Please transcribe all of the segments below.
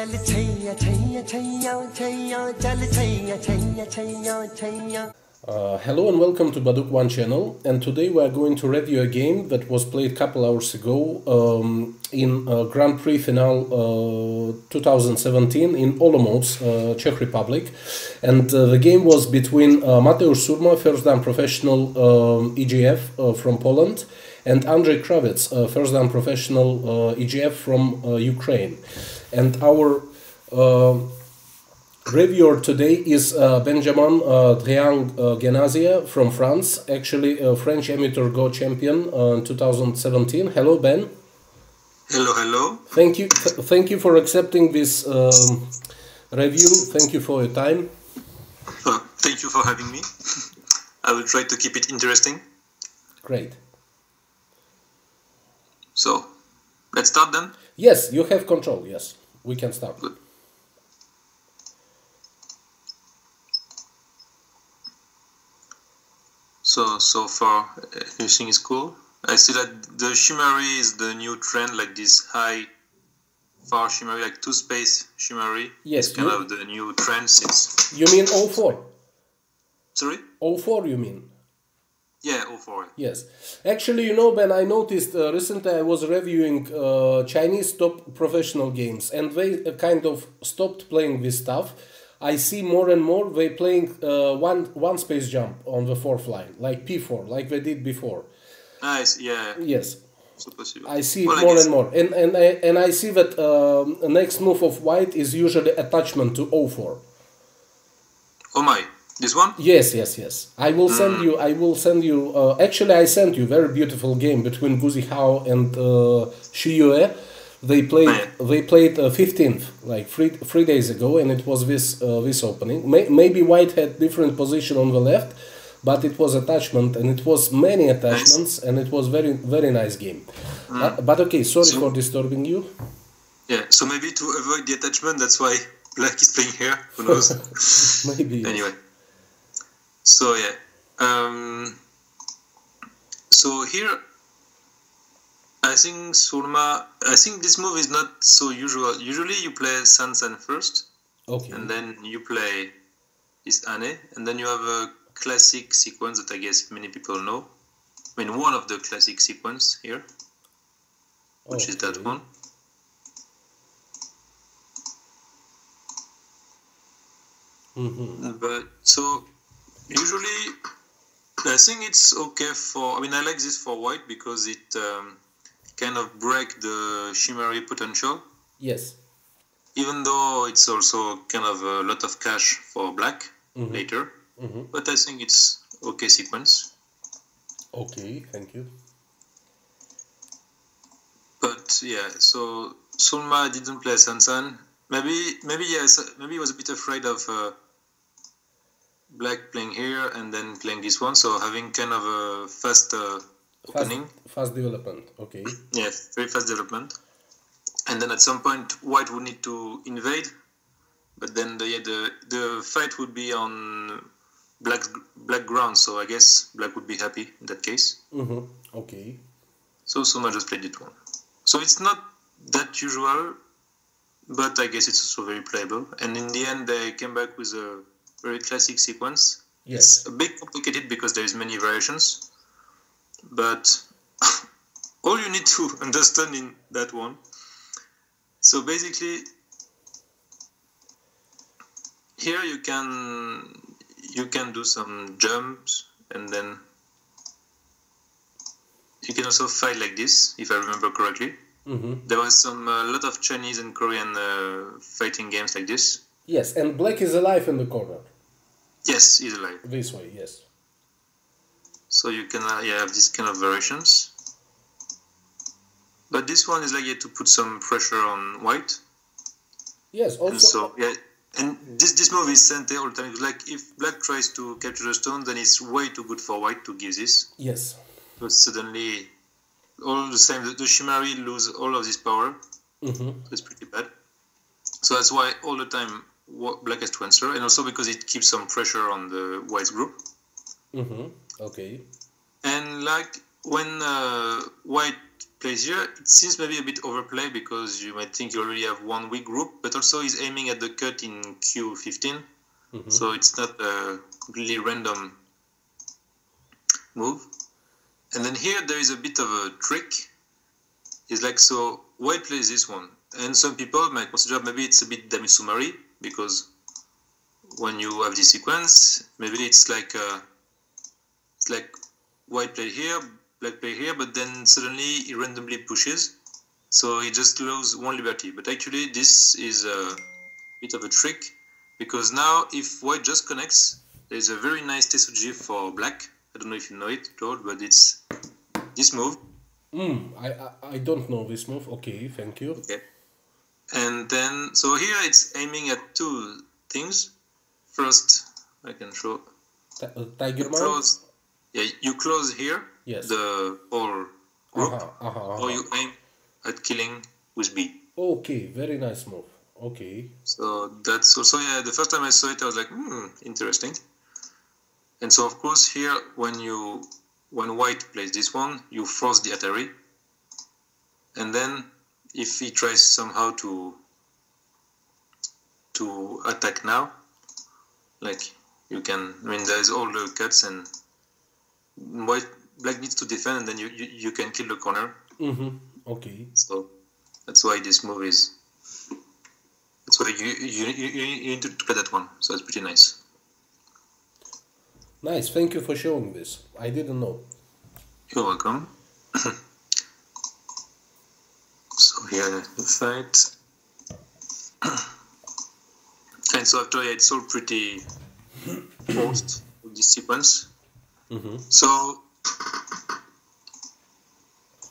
Hello and welcome to Baduk 1 channel, and today we are going to review a game that was played a couple hours ago in Grand Prix Final 2017 in Olomouc, Czech Republic, and the game was between Mateusz Surma, first dan professional EGF from Poland, and Andrii Kravets, first dan professional EGF from Ukraine. And our reviewer today is Benjamin Dréan-Guénaïzia from France, actually a French amateur Go champion in 2017. Hello, Ben. Hello, hello. Thank you for accepting this review. Thank you for your time. Thank you for having me. I will try to keep it interesting. Great. So, let's start then? Yes, you have control. Yes, we can start. Good. So far, everything is cool. I see that the shimmery is the new trend, like this high, far shimmery, like two-space shimmery. Yes. It's kind of the new trend since... You mean 04? Sorry? 04 you mean? Yeah, 04. Yes. Actually, you know, Ben, I noticed recently I was reviewing Chinese top professional games, and they kind of stopped playing this stuff. I see more and more they playing one space jump on the fourth line, like P4, like they did before. Nice, yeah. Yes. So possible. I see it more and more. And I see that the next move of white is usually attachment to 04. Oh my, this one? Yes. I will send you, actually I sent you very beautiful game between Guzi Hao and Xu Yue. They played 15th, like three days ago, and it was this opening. Maybe white had different position on the left, but it was attachment, and it was many attachments, and it was very nice game. But okay, sorry for disturbing you. Yeah, so maybe to avoid the attachment, that's why black is playing here. Who knows? Maybe. Yes. Anyway, so yeah, so here. I think this move is not so usual. Usually you play Sansan first, okay, and then you play this Ane, and then you have a classic sequence that I guess many people know. I mean, one of the classic sequence here, which is that one. But so usually I think it's okay for. I mean, I like this for white because it. Kind of break the shimmery potential. Yes. Even though it's also kind of a lot of cash for black later. But I think it's okay sequence. Okay, thank you. But yeah, so Surma didn't play Sansan. Maybe he was a bit afraid of black playing here and then playing this one. So having kind of a fast opening. Fast development, okay. Yeah, very fast development. And then at some point, white would need to invade, but then the fight would be on black ground, so I guess black would be happy in that case. Okay. So Surma just played it one. So it's not that usual, but I guess it's also very playable. And in the end, they came back with a very classic sequence. Yes. It's a bit complicated because there is many variations. But all you need to understand in that one. So basically, here you can do some jumps, and then you can also fight like this, if I remember correctly. There was a lot of Chinese and Korean fighting games like this. Yes, and black is alive in the corner. Yes, he's alive. This way, yes. So you can have these kind of variations. But this one is like to put some pressure on white. Yes, also. And so, yeah, and this move is sent all the time. Like if black tries to capture the stone, then it's way too good for white to give this. Yes. So suddenly, all the same, the shimmery lose all of this power. So it's pretty bad. So that's why all the time black has to answer, and also because it keeps some pressure on the white's group. Okay. And like when white plays here, it seems maybe a bit overplay because you might think you already have one weak group, but also he's aiming at the cut in Q15, so it's not a completely random move. And then here there is a bit of a trick. It's like, so white plays this one, and some people might consider maybe it's a bit demi-summary, because when you have this sequence, maybe it's like white play here, black play here, but then suddenly he randomly pushes, so he just loses one liberty. But actually this is a bit of a trick, because now if white just connects, there's a very nice Tetsuji for black. I don't know if you know it, George, but it's this move. I don't know this move. Okay, thank you. Okay. And then, so here it's aiming at two things. First, I can show. Tiger mount? Yeah, you close here, yes, the whole group, or you aim at killing with B. Okay, very nice move. Okay. So that's also, yeah, the first time I saw it, I was like, interesting. And so, of course, here, when white plays this one, you force the Atari. And then, if he tries somehow to attack now, like, you can, I mean, there's all the cuts, and black needs to defend, and then you can kill the corner. Okay. So, that's why this move is, that's why you need to play that one. So, it's pretty nice. Nice, thank you for showing this. I didn't know. You're welcome. So here the fight. And so after it's all pretty forced with this sequence. So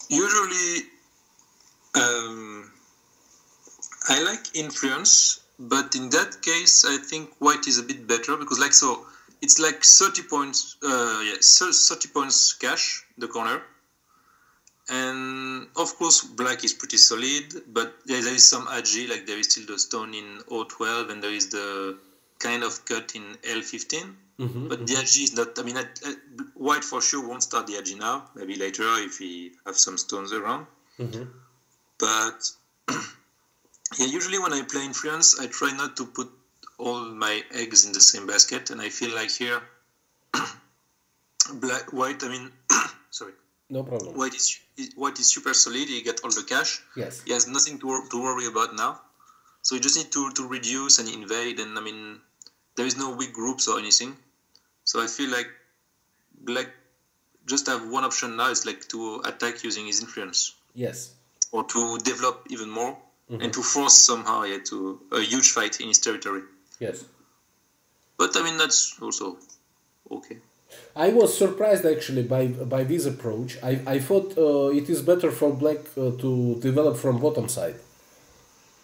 usually I like influence, but in that case I think white is a bit better, because like so it's like 30 points, 30 points cash, the corner. And of course, black is pretty solid, but there is some agi, like there is still the stone in O12, and there is the kind of cut in L15. But the agi is not, I mean, white for sure won't start the agi now, maybe later if he have some stones around. But yeah, usually when I play influence, I try not to put all my eggs in the same basket, and I feel like here, white, I mean, sorry. No problem. White is super solid, he get all the cash. Yes. He has nothing to worry about now. So you just need to reduce and invade, and I mean, there is no weak groups or anything. So I feel like black just have one option now, it's like to attack using his influence. Yes. Or to develop even more, and to force somehow to a huge fight in his territory. Yes. But I mean, that's also okay. I was surprised actually by this approach. I thought it is better for black to develop from bottom side.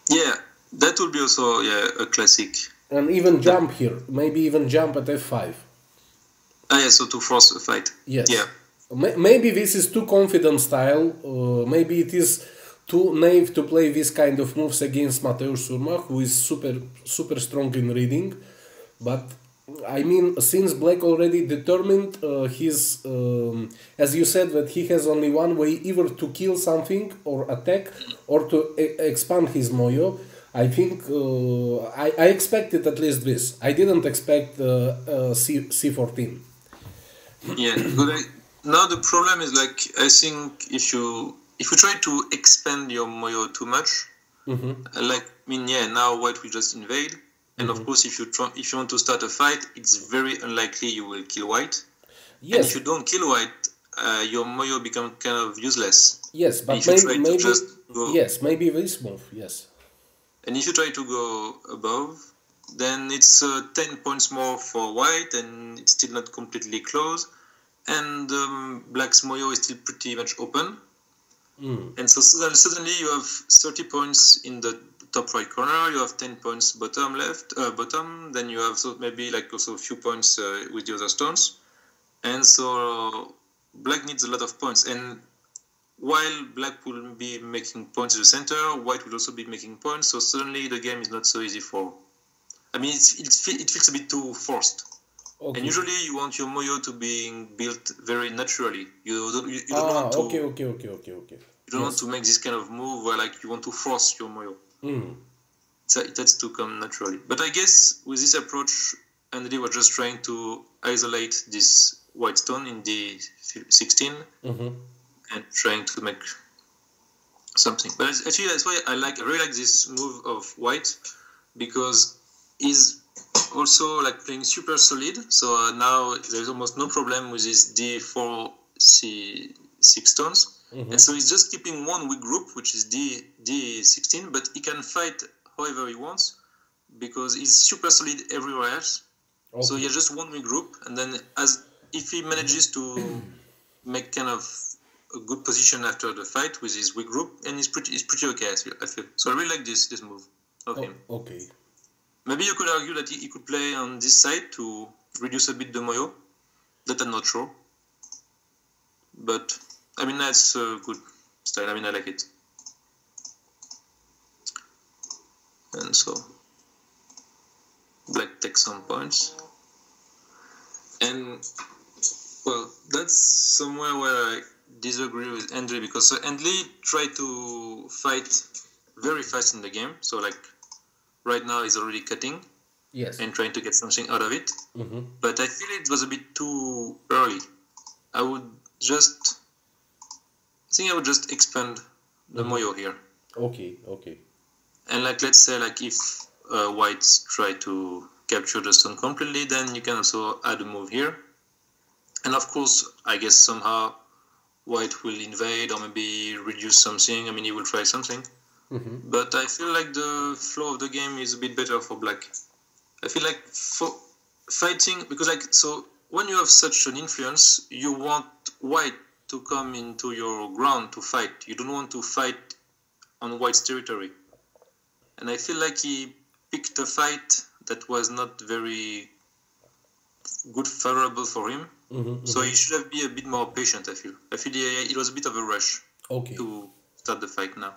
Yeah, that would be also a classic. And even jump here, maybe even jump at f5. Yeah, so to force a fight. Yes. Yeah. Maybe this is too confident style. Maybe it is too naive to play this kind of moves against Mateusz Surma, who is super strong in reading. But I mean, since black already determined his, as you said, that he has only one way, either to kill something or attack, or to expand his moyo. I think I expected at least this. I didn't expect C14. Yeah, but now the problem is, like, I think if you try to expand your moyo too much, like, I mean, yeah, now white will just invade. And of course, if you want to start a fight, it's very unlikely you will kill white. Yes. And if you don't kill white, your moyo becomes kind of useless. Yes, but maybe this move. Yes. And if you try to go above, then it's 10 points more for white, and it's still not completely closed. And black's moyo is still pretty much open. And so suddenly you have 30 points in the top right corner, you have 10 points bottom left, then you have maybe like also a few points with the other stones. And so black needs a lot of points. And while black will be making points in the center, white will also be making points. So suddenly the game is not so easy for, I mean, it feels a bit too forced. Okay. And usually you want your moyo to be built very naturally. You don't want to... Okay. You don't want to make this kind of move where like you want to force your moyo. So it has to come naturally. But I guess with this approach, Andrii was just trying to isolate this white stone in D16 and trying to make something. But actually, that's why I really like this move of white, because he's also like playing super solid. So now there's almost no problem with his D4, C6 stones. And so he's just keeping one weak group, which is D16, but he can fight however he wants because he's super solid everywhere else. So he has just one weak group, and then if he manages to make kind of a good position after the fight with his weak group, and he's pretty okay, I feel. So I really like this move of him. Okay. Maybe you could argue that he could play on this side to reduce a bit the moyo. That I'm not sure. But, I mean, that's a good style. I mean, I like it. And so, black takes some points. And, well, that's somewhere where I disagree with Andrii, because Andrii tried to fight very fast in the game. So, like, right now he's already cutting and trying to get something out of it. But I feel it was a bit too early. I think I would just expand the moyo here. Okay. And like, let's say like if whites try to capture the stone completely, then you can also add a move here. And of course, I guess somehow white will invade or maybe reduce something. I mean, he will try something. But I feel like the flow of the game is a bit better for black. I feel like for fighting, because like, so when you have such an influence, you want white to come into your ground to fight. You don't want to fight on white's territory. And I feel like he picked a fight that was not very good, favorable for him. So he should have been a bit more patient, I feel. It was a bit of a rush to start the fight now.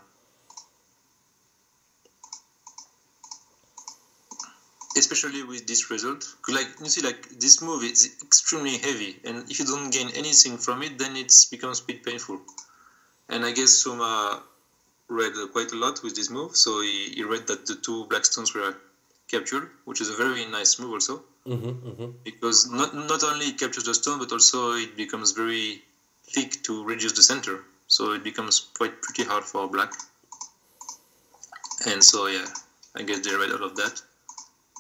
Especially with this result. Like, you see, like, this move is extremely heavy, and if you don't gain anything from it, then it becomes a bit painful. And I guess Surma read quite a lot with this move, so he read that the two black stones were captured, which is a very nice move also. Because not only it captures the stone, but also it becomes very thick to reduce the center. So it becomes pretty hard for black. And so, yeah, I guess they read all of that.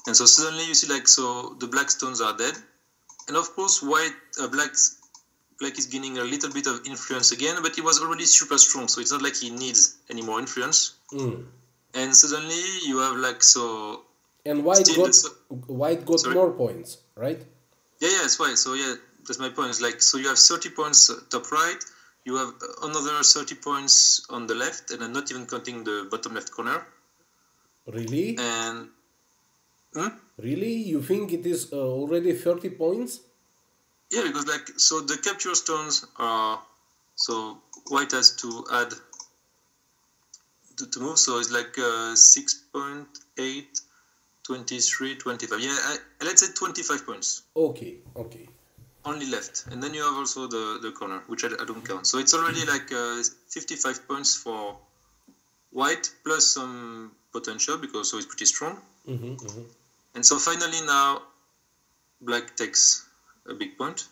And so suddenly you see, like, so the black stones are dead. And of course, black is gaining a little bit of influence again, but he was already super strong, so it's not like he needs any more influence. And suddenly you have, like, so... And white got more points, right? Yeah, that's why. So, yeah, that's my point. It's like, so you have 30 points top right, you have another 30 points on the left, and I'm not even counting the bottom left corner. Really? And... Really? You think it is already 30 points? Yeah, because like, so the capture stones are, so white has to add to move, so it's like 6.8, 23, 25. Yeah, let's say 25 points. Okay. Only left. And then you have also the corner, which I don't count. So it's already like 55 points for white, plus some potential, because so it's pretty strong. And so finally now, black takes a big point,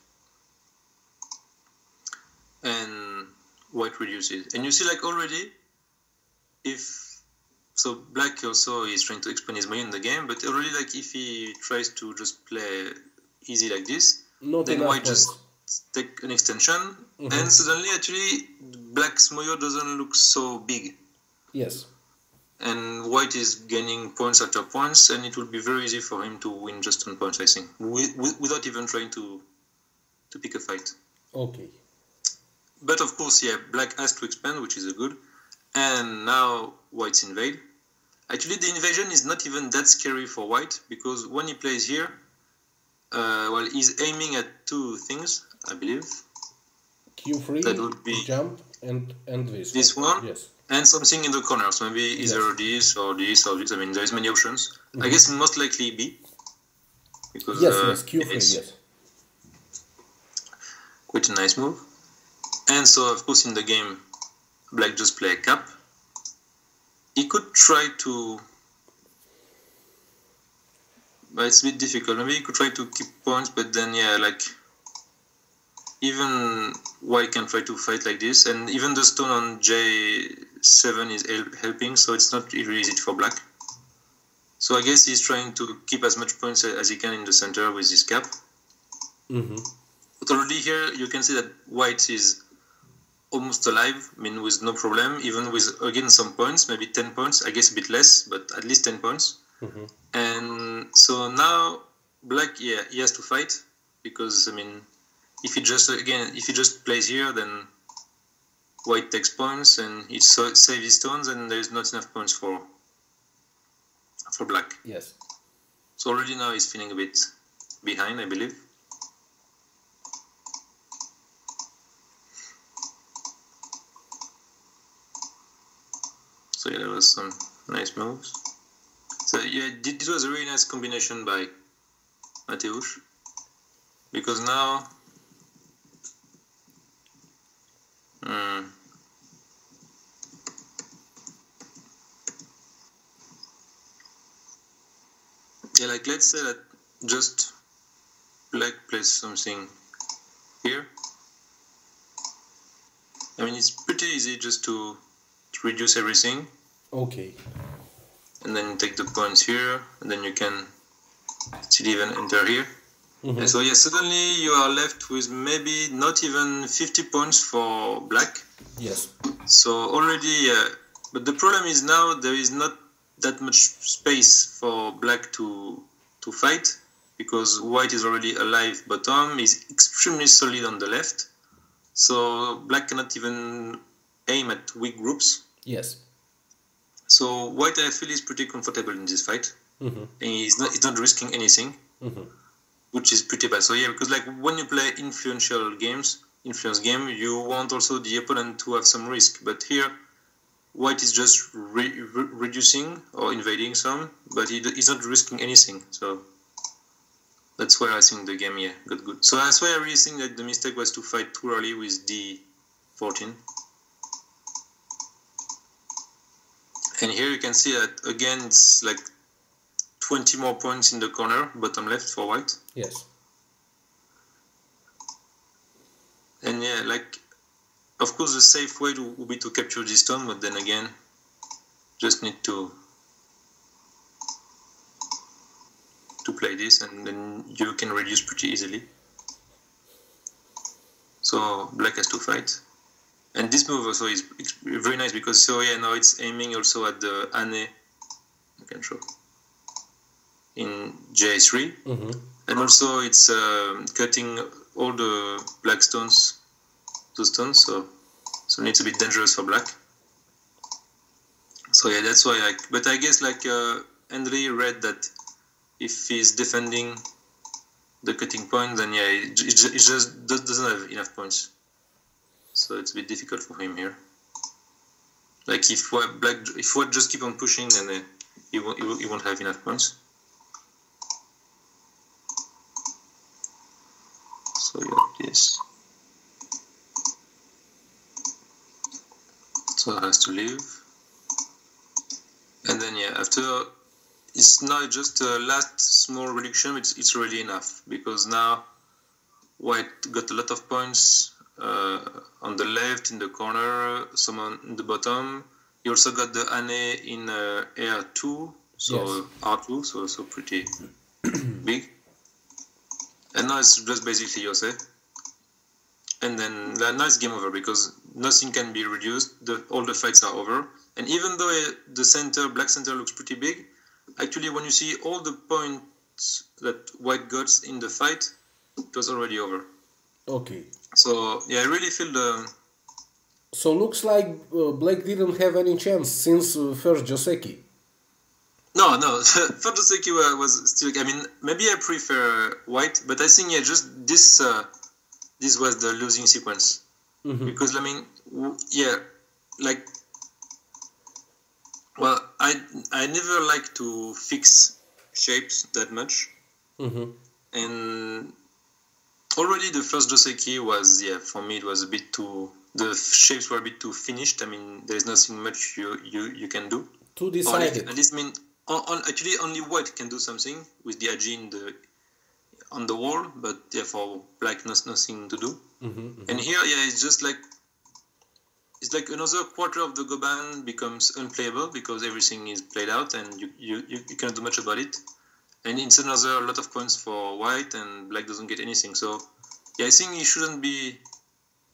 and white reduces. And you see, like, already, so black also is trying to expand his money in the game, but already, like, if he tries to just play easy like this, then white just take an extension, and suddenly, actually, black's moyo doesn't look so big. Yes. And white is gaining points after points, and it will be very easy for him to win just on points, I think, without even trying to pick a fight. Okay. But of course, yeah, black has to expand, which is a good. And now white's invade. Actually, the invasion is not even that scary for white, because when he plays here, he's aiming at two things, I believe. Q3, that would be jump, and this. This one? Yes. And something in the corner, so maybe either this or this or this. I mean, there's many options. I guess most likely B. Because, yes, Q3, yes. Quite a nice move. And so, of course, in the game, black just play a cap. He could try to, but it's a bit difficult. Maybe he could try to keep points, but then yeah, like even white can try to fight like this, and even the stone on J7 is helping, so it's not really easy for black. So I guess he's trying to keep as much points as he can in the center with his cap. But already here you can see that white is almost alive, I mean with no problem, even with again some points, maybe 10 points, I guess a bit less, but at least 10 points. And so now black, yeah, he has to fight, because I mean if he just plays here, then white takes points and he saves his stones, and there is not enough points for black. Yes. So already now he's feeling a bit behind, I believe. So yeah, there was some nice moves. So yeah, it was a really nice combination by Mateusz, because now yeah, like let's say that just black plays something here. I mean, it's pretty easy just to reduce everything. Okay. And then you take the points here, and then you can still even enter here. And so yeah, suddenly you are left with maybe not even 50 points for black. Yes. So already, but the problem is now there is not that much space for black to fight, because white is already alive bottom, is extremely solid on the left. So black cannot even aim at weak groups. Yes. So white, I feel, is pretty comfortable in this fight. And he's not risking anything, which is pretty bad. So yeah, because like when you play influence game, you want also the opponent to have some risk. But here, white is just reducing or invading some, but he's not risking anything. So that's why I think the game got good. So that's why I really think that the mistake was to fight too early with D14. And here you can see that again it's like 20 more points in the corner, bottom left for white. Yes. And yeah, like, of course the safe way would be to capture this stone, but then again, just need to play this, and then you can reduce pretty easily. So black has to fight. And this move also is very nice, because so yeah, now it's aiming also at the Ane, you can show, in J3. And also it's cutting all the black stones, so it needs to be dangerous for black. So yeah, that's why but I guess like Andrii read that if he's defending the cutting point, then yeah, it just doesn't have enough points. So it's a bit difficult for him here. Like if white just keep on pushing, then he won't have enough points. So yeah, this. So it has to leave. And then yeah, after it's now just a last small reduction. It's really enough, because now white got a lot of points. On the left, in the corner, some on the bottom. You also got the Ane in R2, so yes. R2, so pretty big. And now it's just basically Yose. And then now it's game over, because nothing can be reduced. All the fights are over. And even though the black center looks pretty big, actually when you see all the points that white got in the fight, it was already over. Okay. So yeah, I really feel the. So looks like black didn't have any chance since first Joseki. No, first Joseki was still. I mean, maybe I prefer white, but I think yeah, just this was the losing sequence, because I mean, yeah, like, well, I never like to fix shapes that much, and already the first Joseki was, for me it was a bit too, the shapes were a bit too finished. I mean, there's nothing much you can do. Too decided. At least, I mean, actually only white can do something with the Agi on the wall, but for black, nothing to do. And here, it's just like, it's like another quarter of the Goban becomes unplayable because everything is played out and you cannot do much about it. And it's another lot of points for white, and black doesn't get anything. So I think he shouldn't be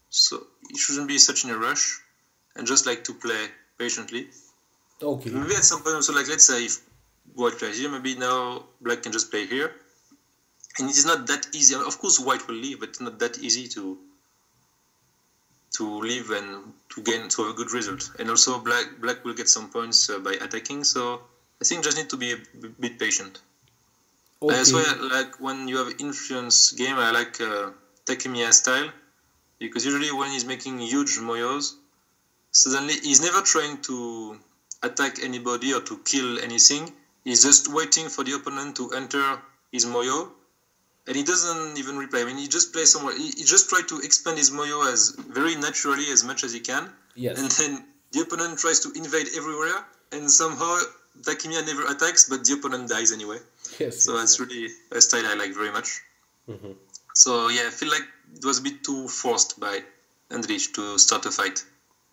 such in a rush, and just like to play patiently. Okay. Maybe at some point also, like, let's say if white plays here, maybe now black can just play here. And it is not that easy. Of course, white will leave, but it's not that easy to leave and to have a good result. And also, black will get some points by attacking. So I think just need to be a bit patient. Okay. That's why, like, when you have influence game, I like Takemiya style, because usually when he's making huge moyos, suddenly he's never trying to attack anybody or to kill anything. He's just waiting for the opponent to enter his moyo, and he doesn't even reply. I mean, he just plays somewhere. He just tries to expand his moyo as very naturally as much as he can. Yes. And then the opponent tries to invade everywhere, and somehow Takemiya never attacks, but the opponent dies anyway. Yes. So that's really a style I like very much. So I feel like it was a bit too forced by Andrii to start a fight.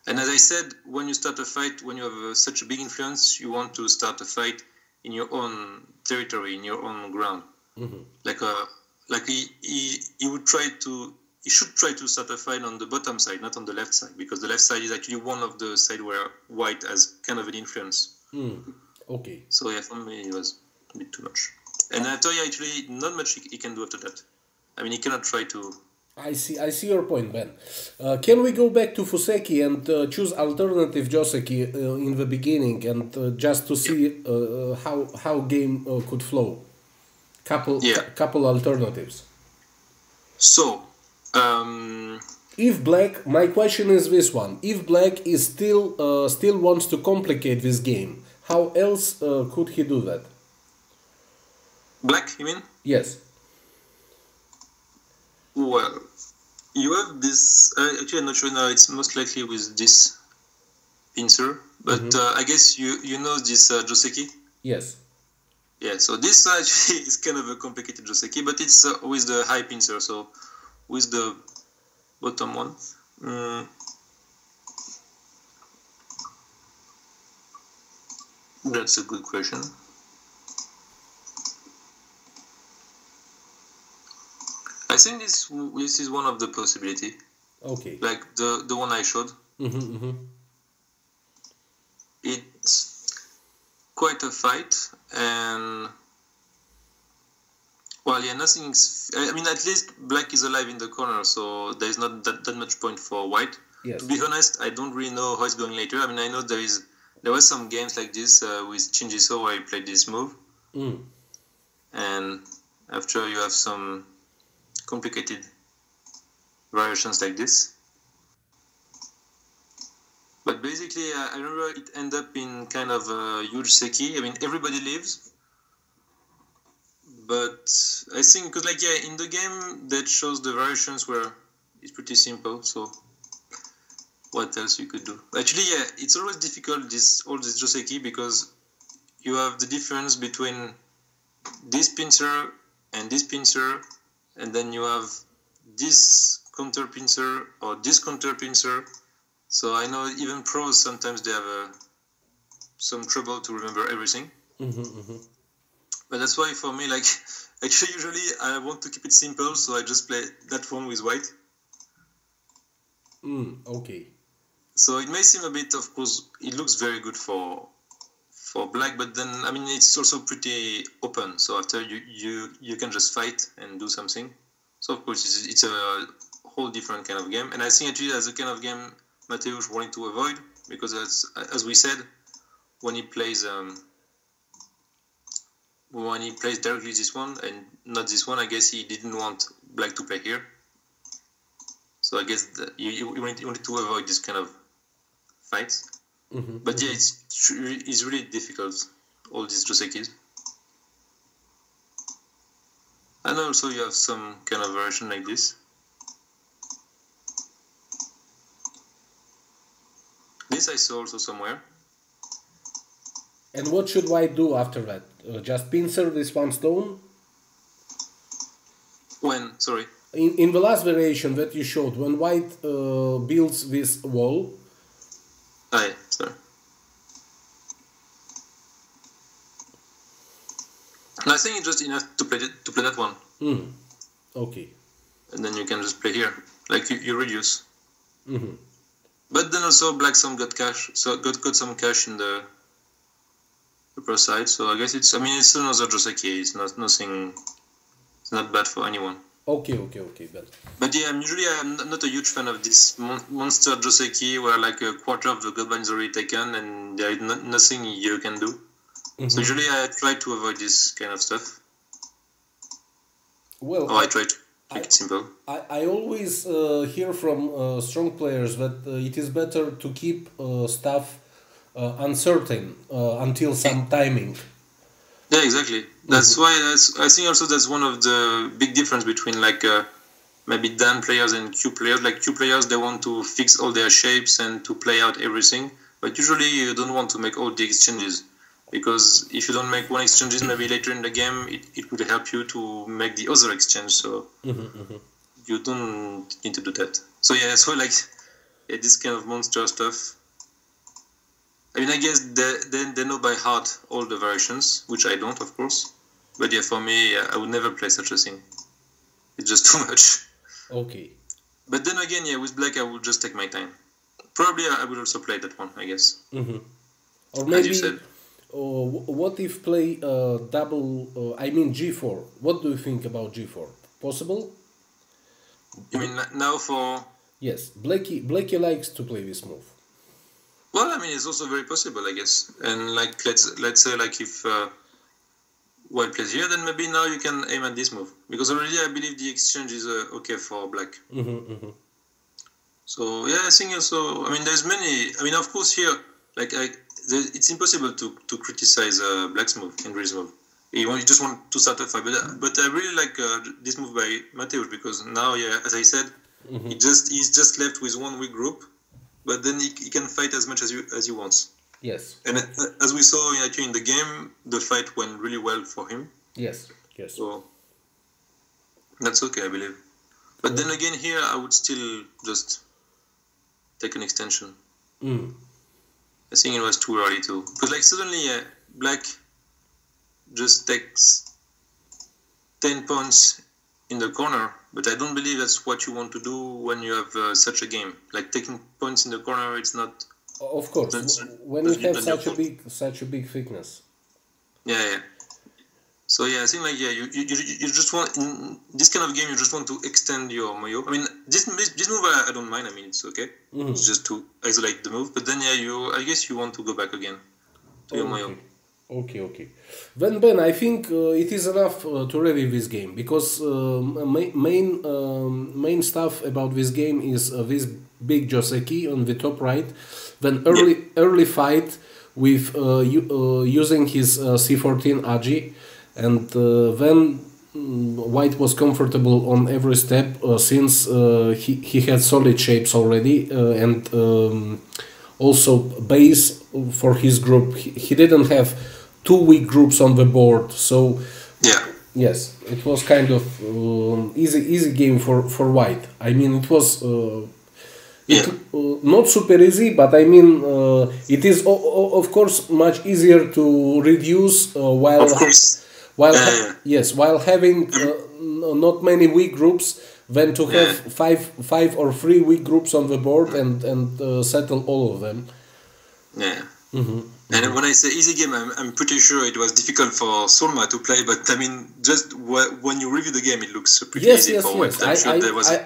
And as I said, when you start a fight, when you have such a big influence, you want to start a fight in your own territory, in your own ground. Like he should try to start a fight on the bottom side, not on the left side, because the left side is actually one of the side where white has kind of an influence. Okay. So for me it was a bit too much. And after actually not much he can do after that. I mean, he cannot try to. I see your point, Ben. Can we go back to Fuseki and choose alternative Joseki in the beginning, and just to see how game could flow? Couple alternatives. So, if black, my question is this one: if black is still wants to complicate this game, how else could he do that? Black, you mean? Yes. Well, you have this. Actually, I'm not sure now. It's most likely with this pincer, but I guess you know this Joseki. Yes. Yeah. So this actually is kind of a complicated Joseki, but it's with the high pincer. So with the bottom one. That's a good question. I think this is one of the possibility. Okay. Like the one I showed. It's quite a fight, and nothing's. I mean, at least black is alive in the corner, so there is not that much point for white. Yes. To be honest, I don't really know how it's going later. I mean, I know there were some games like this with Chinjiso where I played this move, and after you have some complicated variations like this. But basically, I remember it ended up in kind of a huge seki. I mean, everybody lives. But I think, because in the game that shows the variations where it's pretty simple. So what else you could do? Actually, it's always difficult, all this joseki, because you have the difference between this pincer and this pincer, and then you have this counter pincer or this counter pincer. So I know even pros sometimes they have some trouble to remember everything. But that's why for me, actually usually I want to keep it simple, so I just play that one with white. Okay. So it may seem a bit, of course, it looks very good for black, but then I mean it's also pretty open. So after you can just fight and do something. So of course it's a whole different kind of game, and I think actually that's the kind of game Mateusz wanted to avoid, because as we said, when he plays directly this one and not this one, I guess he didn't want black to play here. So I guess he wanted to avoid this kind of fights. But it's really difficult, all these josekis. And also you have some kind of version like this. This I saw also somewhere. And what should white do after that? Just pincer this one stone? When? Sorry. In the last variation that you showed, when white builds this wall. Ah, yeah, sorry. No, I think it's just enough to play that one. Okay. And then you can just play here, like you reduce. Mm-hmm. But then also black some got cash, so got some cash in the upper side. So I guess it's still another Joseki. It's nothing. It's not bad for anyone. Okay, Ben. But yeah, I'm not a huge fan of this monster Joseki where like a quarter of the goblin is already taken and there is nothing you can do. Mm-hmm. So usually I try to avoid this kind of stuff. Well, I try to make it simple. I always hear from strong players that it is better to keep stuff uncertain until some timing. Yeah, exactly. That's why I think also that's one of the big difference between like maybe Dan players and Q players. Like Q players, they want to fix all their shapes and to play out everything. But usually you don't want to make all the exchanges. Because if you don't make one exchange, maybe later in the game, it would help you to make the other exchange. So you don't need to do that. So yeah, so like this kind of monster stuff. I mean, I guess they know by heart all the variations, which I don't, of course. But yeah, for me, I would never play such a thing. It's just too much. Okay. But then again, yeah, with black, I would just take my time. Probably I would also play that one, I guess. Or maybe, as you said. What if play double, G4? What do you think about G4? Possible? You mean now for... Yes, Blakey likes to play this move. Well, I mean, it's also very possible, I guess. And like, let's say, like, if white plays here, then maybe now you can aim at this move. Because already I believe the exchange is okay for black. So, yeah, I think also, I mean, there's many, I mean, of course here, like, it's impossible to criticize black's move, Andrii's move. You just want to start a fight. But I really like this move by Mateusz, because now, yeah, as I said, he's just left with one weak group. But then he can fight as much as he wants. Yes. And as we saw in the game, the fight went really well for him. Yes. So that's okay, I believe. But then again, here I would still just take an extension. I think it was too early too. Because like suddenly black just takes 10 points in the corner, but I don't believe that's what you want to do when you have such a game. Like taking points in the corner, it's not. Of course, when you have such a big thickness. Yeah. So yeah, I think like you just want in this kind of game you just want to extend your Moyo. I mean this move I don't mind. I mean it's okay. It's just to isolate the move. But then I guess you want to go back again to your Moyo. Okay. Then Ben, I think it is enough to review this game because main stuff about this game is this big Joseki on the top right. Then early fight with using his C14 Agi, and then white was comfortable on every step since he had solid shapes already and also base for his group. He didn't have two weak groups on the board, so yes, it was kind of easy game for white. I mean, it was not super easy, but I mean it is of course much easier to reduce while having not many weak groups than to have five or three weak groups on the board and settle all of them. And when I say easy game, I'm pretty sure it was difficult for Surma to play, but I mean, just when you review the game, it looks pretty easy for white.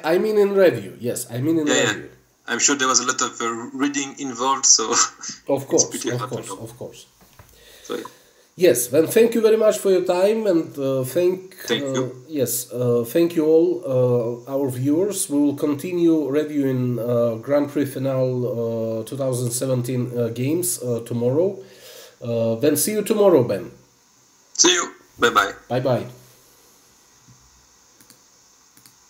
I mean in review, review. I'm sure there was a lot of reading involved, so of course. So, yes, then thank you very much for your time, and thank you all our viewers. We will continue reviewing Grand Prix Final 2017 games tomorrow. Then see you tomorrow, Ben. See you. Bye bye. Bye bye.